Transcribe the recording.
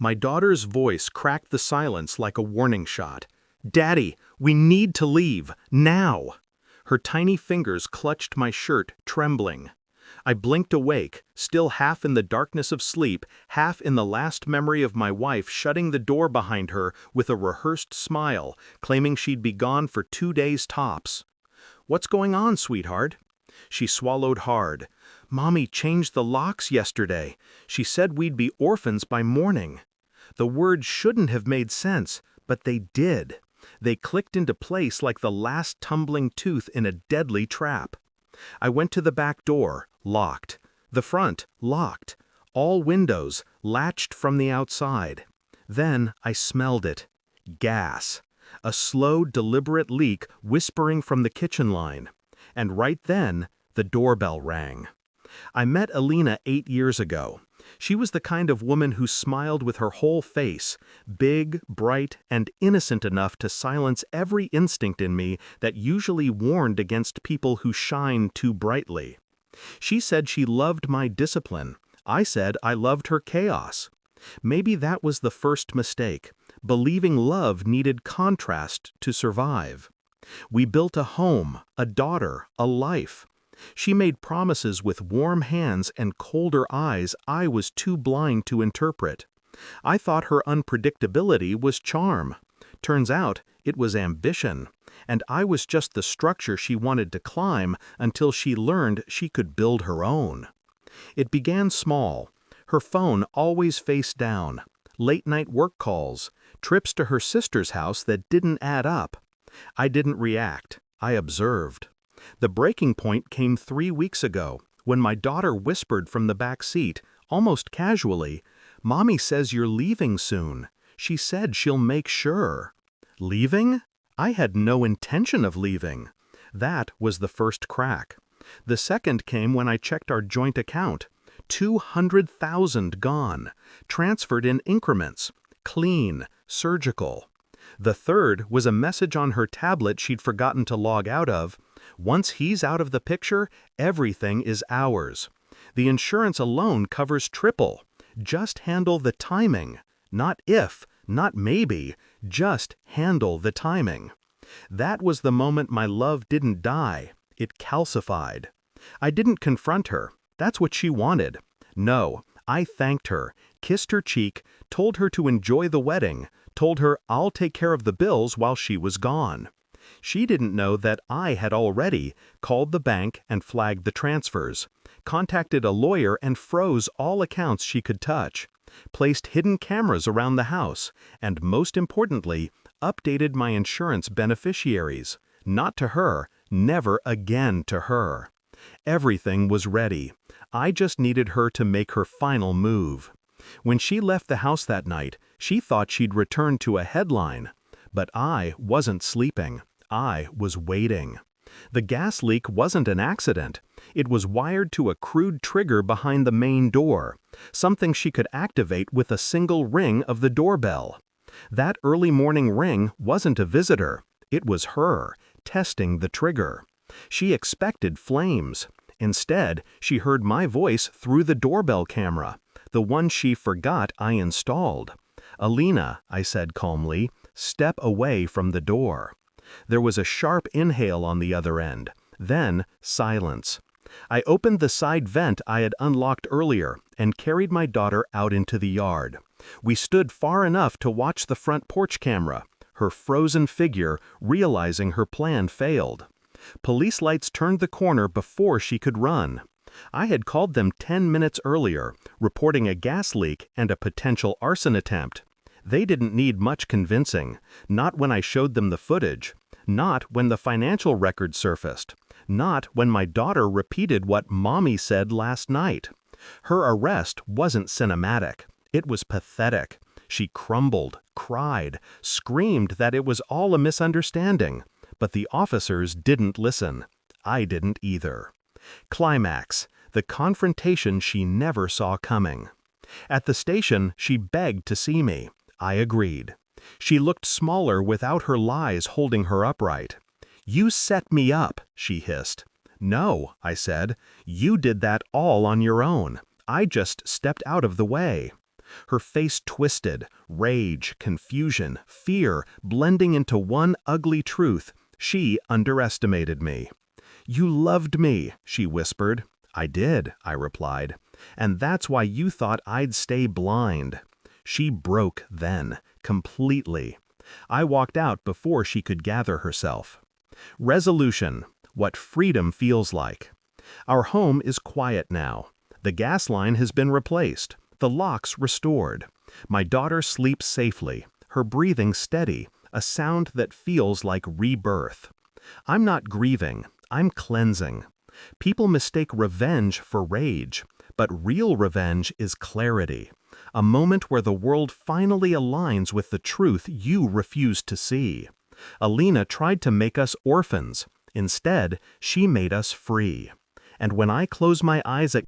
My daughter's voice cracked the silence like a warning shot. "Daddy, we need to leave, now!" Her tiny fingers clutched my shirt, trembling. I blinked awake, still half in the darkness of sleep, half in the last memory of my wife shutting the door behind her with a rehearsed smile, claiming she'd be gone for 2 days tops. "What's going on, sweetheart?" She swallowed hard. "Mommy changed the locks yesterday. She said we'd be orphans by morning." The words shouldn't have made sense, but they did. They clicked into place like the last tumbling tooth in a deadly trap. I went to the back door, locked. The front, locked. All windows, latched from the outside. Then I smelled it. Gas. A slow, deliberate leak whispering from the kitchen line. And right then, the doorbell rang. I met Alina 8 years ago. She was the kind of woman who smiled with her whole face, big, bright, and innocent enough to silence every instinct in me that usually warned against people who shine too brightly. She said she loved my discipline. I said I loved her chaos. Maybe that was the first mistake, believing love needed contrast to survive. We built a home, a daughter, a life. She made promises with warm hands and colder eyes I was too blind to interpret. I thought her unpredictability was charm. Turns out it was ambition, and I was just the structure she wanted to climb until she learned she could build her own. It began small. Her phone always face down, late-night work calls, trips to her sister's house that didn't add up. I didn't react. I observed. The breaking point came 3 weeks ago, when my daughter whispered from the back seat, almost casually, "Mommy says you're leaving soon. She said she'll make sure." Leaving? I had no intention of leaving. That was the first crack. The second came when I checked our joint account. 200,000 gone, transferred in increments, clean, surgical. The third was a message on her tablet she'd forgotten to log out of. "Once he's out of the picture, everything is ours. The insurance alone covers triple. Just handle the timing. Not if, not maybe, just handle the timing." That was the moment my love didn't die. It calcified. I didn't confront her. That's what she wanted. No, I thanked her, kissed her cheek, told her to enjoy the wedding, told her I'll take care of the bills while she was gone. She didn't know that I had already called the bank and flagged the transfers, contacted a lawyer and froze all accounts she could touch, placed hidden cameras around the house, and most importantly, updated my insurance beneficiaries. Not to her, never again to her. Everything was ready. I just needed her to make her final move. When she left the house that night, she thought she'd return to a headline. But I wasn't sleeping. I was waiting. The gas leak wasn't an accident. It was wired to a crude trigger behind the main door, something she could activate with a single ring of the doorbell. That early morning ring wasn't a visitor. It was her, testing the trigger. She expected flames. Instead, she heard my voice through the doorbell camera, the one she forgot I installed. "Alina," I said calmly, "step away from the door." There was a sharp inhale on the other end, then silence. I opened the side vent I had unlocked earlier and carried my daughter out into the yard. We stood far enough to watch the front porch camera, her frozen figure realizing her plan failed. Police lights turned the corner before she could run. I had called them 10 minutes earlier, reporting a gas leak and a potential arson attempt. They didn't need much convincing, not when I showed them the footage, not when the financial records surfaced, not when my daughter repeated what Mommy said last night. Her arrest wasn't cinematic. It was pathetic. She crumbled, cried, screamed that it was all a misunderstanding. But the officers didn't listen. I didn't either. Climax, the confrontation she never saw coming. At the station, she begged to see me. I agreed. She looked smaller without her lies holding her upright. "You set me up," she hissed. "No," I said. "You did that all on your own. I just stepped out of the way." Her face twisted, rage, confusion, fear blending into one ugly truth. She underestimated me. "You loved me," she whispered. "I did," I replied. "And that's why you thought I'd stay blind." She broke then, completely. I walked out before she could gather herself. Resolution: what freedom feels like. Our home is quiet now. The gas line has been replaced, the locks restored. My daughter sleeps safely, her breathing steady, a sound that feels like rebirth. I'm not grieving, I'm cleansing. People mistake revenge for rage, but real revenge is clarity. A moment where the world finally aligns with the truth you refused to see. Alina tried to make us orphans. Instead, she made us free. And when I close my eyes at